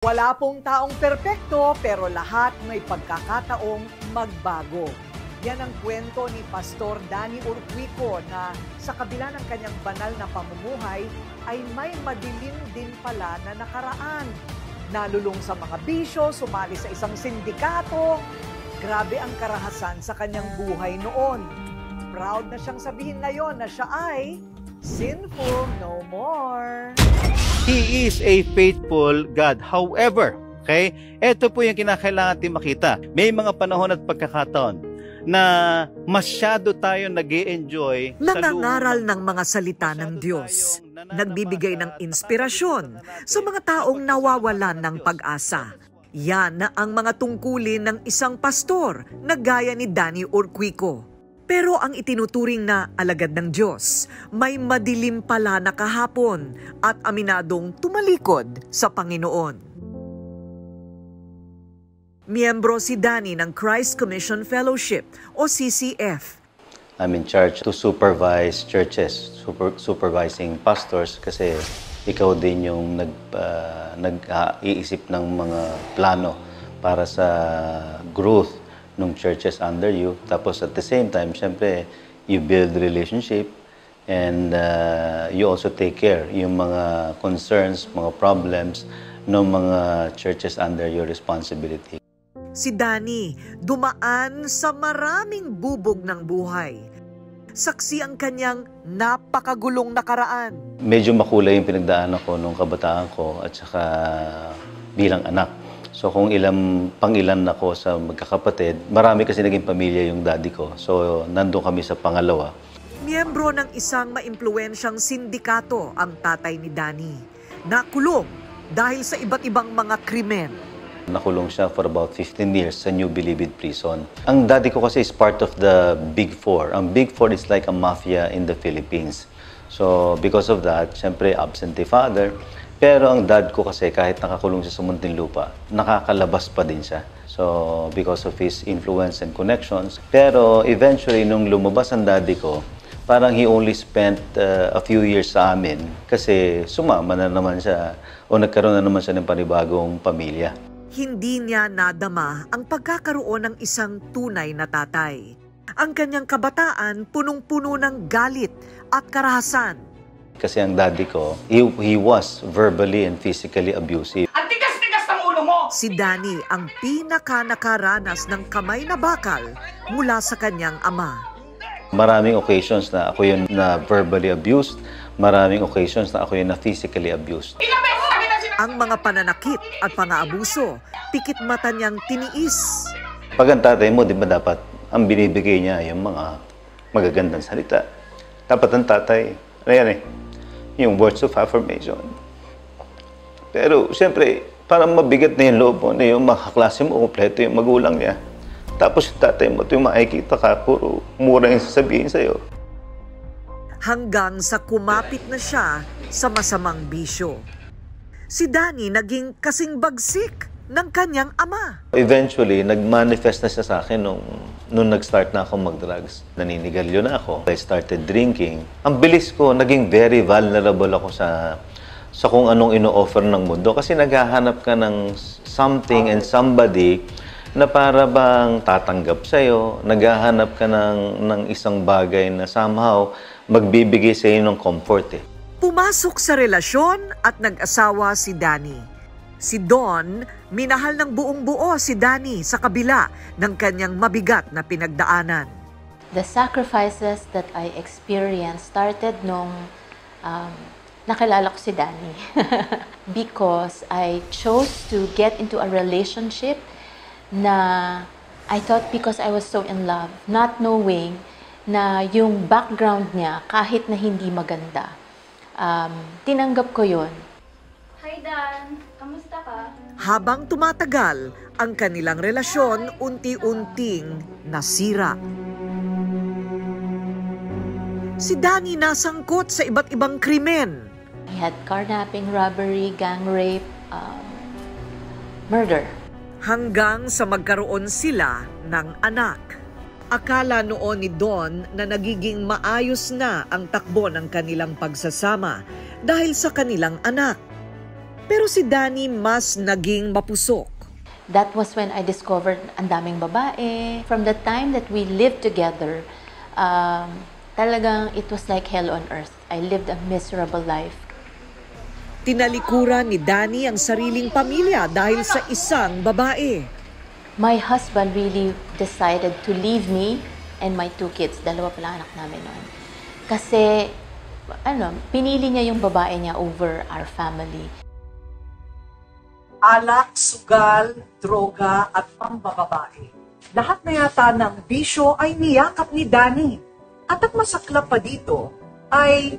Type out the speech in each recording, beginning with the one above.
Wala pong taong perpekto pero lahat may pagkakataong magbago. Yan ang kwento ni Pastor Danny Urquico na sa kabila ng kanyang banal na pamumuhay ay may madilim din pala na nakaraan. Nalulong sa mga bisyo, sumali sa isang sindikato. Grabe ang karahasan sa kanyang buhay noon. Proud na siyang sabihin ngayon na siya ay sinful no more. He is a faithful God. However, okay, ito po yung kinakailangan natin makita. May mga panahon at pagkakataon na masyado tayo nag-e-enjoy. Nangangaral ng mga salita ng Diyos. Nagbibigay ng inspirasyon sa mga taong nawawalan ng pag-asa. Yan na ang mga tungkulin ng isang pastor na gaya ni Danny Urquico. Pero ang itinuturing na alagad ng Diyos, may madilim pala na kahapon at aminadong tumalikod sa Panginoon. Miyembro si Danny ng Christ Commission Fellowship o CCF. I'm in charge to supervise churches, supervising pastors kasi ikaw din yung nag-iisip ng mga plano para sa growth ng churches under you. Tapos at the same time, syempre, you build relationship and you also take care yung mga concerns, mga problems ng mga churches under your responsibility. Si Danny, dumaan sa maraming bubog ng buhay. Saksi ang kanyang napakagulong nakaraan. Medyo makulay yung pinagdaanan ko nung kabataan ko at saka bilang anak. So kung pang-ilan ako sa magkakapatid, marami kasi naging pamilya yung daddy ko. So nandun kami sa pangalawa. Miyembro ng isang maimpluwensyang sindikato ang tatay ni Danny. Nakulong dahil sa iba't ibang mga krimen. Nakulong siya for about 15 years sa New Bilibid Prison. Ang daddy ko kasi is part of the Big Four. Ang Big Four is like a mafia in the Philippines. So because of that, syempre absentee father. Pero ang dad ko kasi kahit nakakulong siya sa Muntinlupa, nakakalabas pa din siya. So because of his influence and connections. Pero eventually nung lumabas ang daddy ko, parang he only spent a few years sa amin kasi sumama na naman siya o nagkaroon na naman siya ng panibagong pamilya. Hindi niya nadama ang pagkakaroon ng isang tunay na tatay. Ang kanyang kabataan punong-puno ng galit at karahasan. Kasi ang daddy ko, he was verbally and physically abusive. Ang tigas-tigas ng ulo mo! Si Danny ang pinaka-nakaranas ng kamay na bakal mula sa kanyang ama. Maraming occasions na ako yung na verbally abused, maraming occasions na ako yung na physically abused. Ang mga pananakit at pang-aabuso, pikit mata niyang tiniis. Pag ang tatay mo, di ba dapat ang binibigay niya yung mga magagandang salita. Dapat ang tatay, ano yan yung words of affirmation. Pero siyempre, parang mabigat na yung loob mo na yung mga kaklase mo, kompleto yung magulang niya. Tapos yung tatay mo, ito yung makikita ka, puro mura yung sasabihin sa'yo. Hanggang sa kumapit na siya sa masamang bisyo. Si Danny naging kasing bagsik ng kanyang ama. Eventually, nag-manifest na siya sa akin nung nag-start na ako mag-drugs. Naninigarilyo na ako. I started drinking. Ang bilis ko, naging very vulnerable ako sa kung anong ino-offer ng mundo. Kasi naghahanap ka ng something and somebody na para bang tatanggap sa'yo. Naghahanap ka ng isang bagay na somehow magbibigay sa'yo ng comfort Pumasok sa relasyon at nag-asawa si Danny. Si Don, minahal ng buong-buo si Danny sa kabila ng kanyang mabigat na pinagdaanan. The sacrifices that I experienced started nung nakilala ko si Danny. Because I chose to get into a relationship na I thought because I was so in love, not knowing na yung background niya kahit na hindi maganda. Tinanggap ko yun. Hi Dan, kamusta ka? Habang tumatagal, ang kanilang relasyon unti-unting nasira. Si Danny nasangkot sa iba't ibang krimen. I had carnapping, robbery, gang rape, murder. Hanggang sa magkaroon sila ng anak. Akala noon ni Don na nagiging maayos na ang takbo ng kanilang pagsasama dahil sa kanilang anak. Pero si Danny mas naging mapusok. That was when I discovered ang daming babae. From the time that we lived together, talagang it was like hell on earth. I lived a miserable life. Tinalikuran ni Danny ang sariling pamilya dahil sa isang babae. My husband really decided to leave me and my 2 kids. 2 pala anak namin noon. Kasi, pinili niya yung babae niya over our family. Alak, sugal, droga at pambababae. Lahat na yata ng bisyo ay niyakap ni Danny. At ang masaklap pa dito ay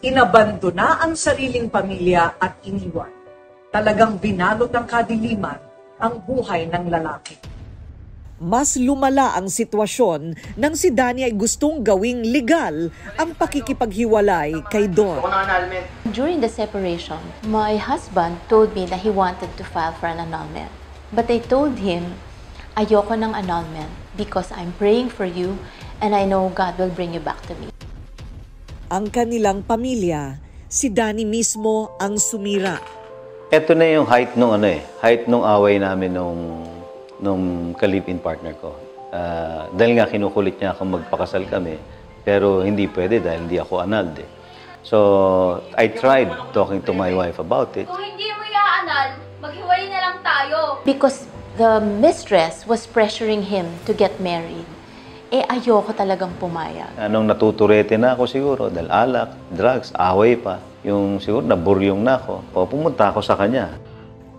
inabandona ang sariling pamilya at iniwan. Talagang binalot ng kadiliman ang buhay ng lalaki. Mas lumala ang sitwasyon nang si Danny ay gustong gawing legal ang pakikipaghiwalay kay Don. During the separation, my husband told me that he wanted to file for an annulment. But I told him, ayoko ng annulment because I'm praying for you and I know God will bring you back to me. Ang kanilang pamilya, si Danny mismo ang sumira. Ito na yung height nung away namin nung ka-live-in partner ko. Dahil nga kinukulit niya ako magpakasal kami, pero hindi pwede dahil hindi ako annulled eh. So, I tried talking to my wife about it. Kung hindi mo i-annul, maghiwalay na lang tayo. Because the mistress was pressuring him to get married. Ayoko talagang pumayag. Anong natuturete na ako siguro dahil alak, drugs, away pa. Yung siguro naburyong na ako. O pumunta ako sa kanya.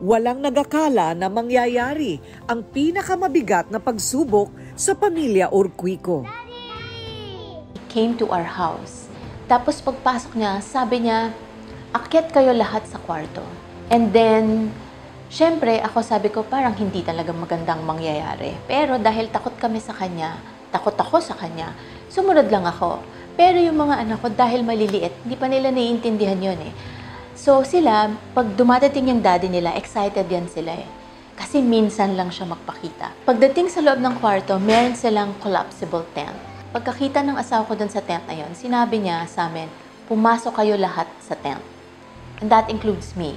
Walang nagakala na mangyayari ang pinakamabigat na pagsubok sa pamilya Urquico. He came to our house. Tapos pagpasok niya, sabi niya, akyat kayo lahat sa kwarto. And then, syempre, ako sabi ko parang hindi talaga magandang mangyayari. Pero dahil takot kami sa kanya, takot ako sa kanya, sumunod lang ako. Pero yung mga anak ko, dahil maliliit, hindi pa nila naiintindihan yun eh. So sila, pag dumadating yung daddy nila, excited yan sila eh. Kasi minsan lang siya magpakita. Pagdating sa loob ng kwarto, meron silang collapsible tent. Pagkakita ng asawa ko dun sa tent na yun, sinabi niya sa amin, pumasok kayo lahat sa tent. And that includes me.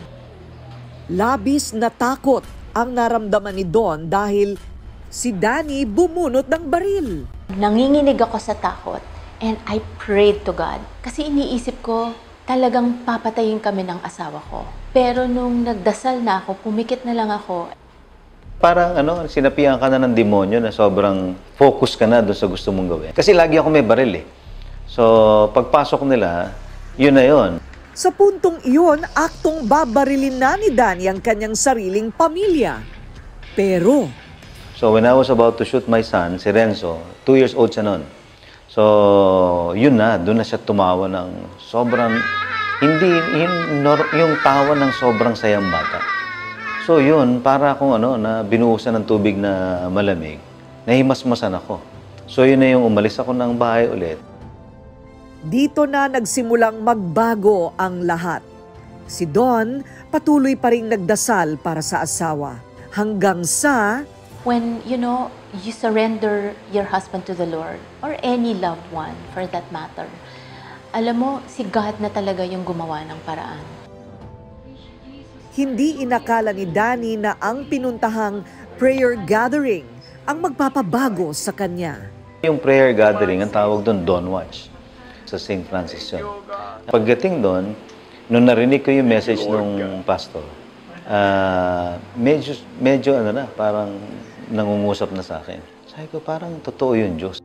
Labis na takot ang naramdaman ni Don dahil si Danny bumunot ng baril. Nanginginig ako sa takot and I prayed to God. Kasi iniisip ko, talagang papatayin kami ng asawa ko. Pero nung nagdasal na ako, pumikit na lang ako. Parang sinapian ka na ng demonyo na sobrang focus ka na doon sa gusto mong gawin. Kasi lagi ako may baril eh. So, pagpasok nila, yun na yun. Sa puntong iyon, aktong babarilin na ni Danny ang kanyang sariling pamilya. Pero So, when I was about to shoot my son, si Renzo, 2 years old siya noon. So, yun na, doon na siya tumawa ng sobrang, hindi, yung tawa ng sobrang sayang bata. So, yun, para akong na binuhusan ng tubig na malamig, nahimasmasan ako. So, yun na yung umalis ako ng bahay ulit. dito na nagsimulang magbago ang lahat. Si Don patuloy pa ring nagdasal para sa asawa. Hanggang sa When, you surrender your husband to the Lord, or any loved one for that matter, alam mo, si God na talaga yung gumawa ng paraan. hindi inakala ni Danny na ang pinuntahang prayer gathering ang magpapabago sa kanya. Yung prayer gathering, ang tawag doon, Dawn Watch, sa St. Francis yun. Pagdating doon, nung narinig ko yung message nung pastor, medyo parang nangungusap na sa akin. Sabi ko, parang totoo yun, Diyos.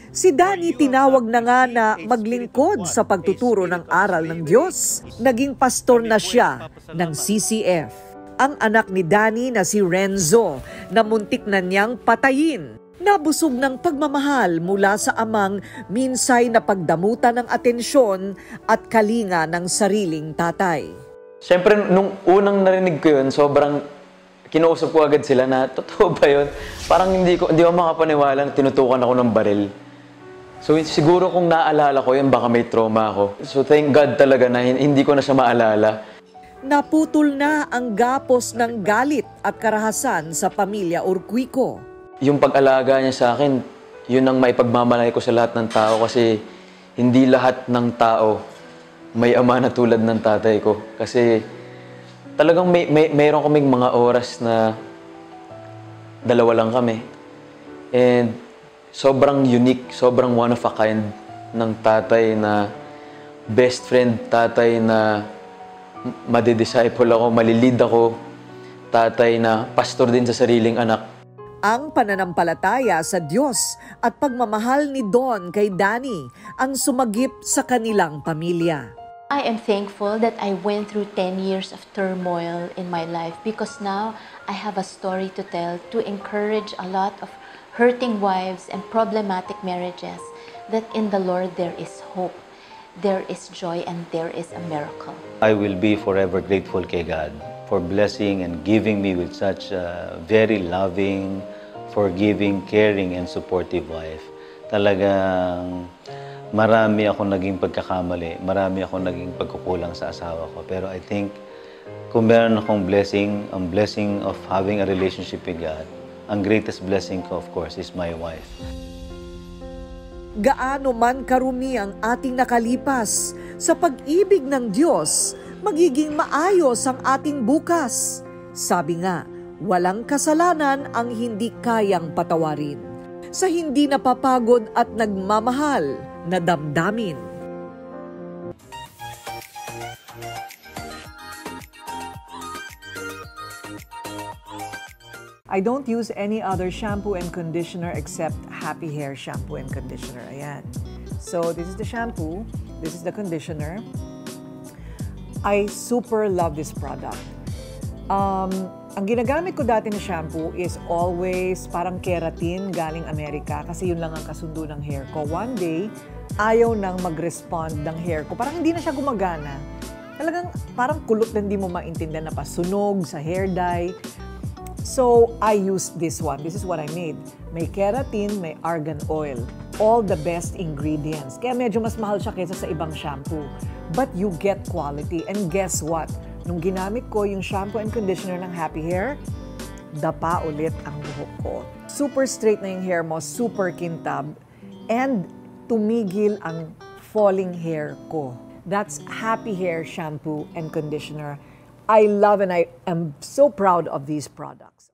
Si Danny tinawag na nga na maglingkod sa pagtuturo ng aral ng Diyos. Naging pastor na siya ng CCF. Ang anak ni Danny na si Renzo na muntik na niyang patayin. Nabusog ng pagmamahal mula sa amang minsay na pagdamutan ng atensyon at kalinga ng sariling tatay. Siyempre, nung unang narinig ko yun, sobrang kinausap ko agad sila na, totoo ba yun? Parang hindi ko makapaniwala na tinutukan ako ng baril. So siguro kung naalala ko yun, baka may trauma ako. So thank God talaga na hindi ko na siya maalala. Naputol na ang gapos ng galit at karahasan sa pamilya Urquico. Yung pag-alaga niya sa akin, yun ang maipagmamalaki ko sa lahat ng tao kasi hindi lahat ng tao may ama na tulad ng tatay ko. Kasi talagang mayroon kaming mga oras na dalawa lang kami. And sobrang unique, sobrang one of a kind ng tatay na best friend, tatay na madidisciple ako, malilid ako, tatay na pastor din sa sariling anak. Ang pananampalataya sa Diyos at pagmamahal ni Don kay Danny ang sumagip sa kanilang pamilya. I am thankful that I went through 10 years of turmoil in my life because now I have a story to tell to encourage a lot of hurting wives and problematic marriages that in the Lord there is hope, there is joy, and there is a miracle. I will be forever grateful kay God for blessing and giving me with such a very loving, forgiving, caring, and supportive wife. Talagang marami akong naging pagkakamali, marami akong naging pagkukulang sa asawa ko. Pero I think kung meron akong blessing, ang blessing of having a relationship with God, ang greatest blessing ko, of course, is my wife. Gaano man karumi ang ating nakalipas, sa pag-ibig ng Diyos, magiging maayos ang ating bukas. Sabi nga, walang kasalanan ang hindi kayang patawarin. Sa hindi napapagod at nagmamahal na damdamin. I don't use any other shampoo and conditioner except Happy Hair shampoo and conditioner. Ayan. So, this is the shampoo. This is the conditioner. I super love this product. Ang ginagamit ko dati na shampoo is always parang keratin galing Amerika kasi yun lang ang kasundo ng hair ko. One day, ayaw nang mag-respond ng hair ko. Parang hindi na siya gumagana. Talagang parang kulot na hindi mo maintindihan na pasunog sa hair dye. So, I used this one. This is what I made. May keratin, may argan oil. All the best ingredients. Kaya medyo mas mahal siya kaysa sa ibang shampoo. But you get quality. And guess what? Nung ginamit ko yung shampoo and conditioner ng Happy Hair, dapa ulit ang buhok ko. Super straight na yung hair mo, super kintab, and tumigil ang falling hair ko. That's Happy Hair shampoo and conditioner. I love and I am so proud of these products.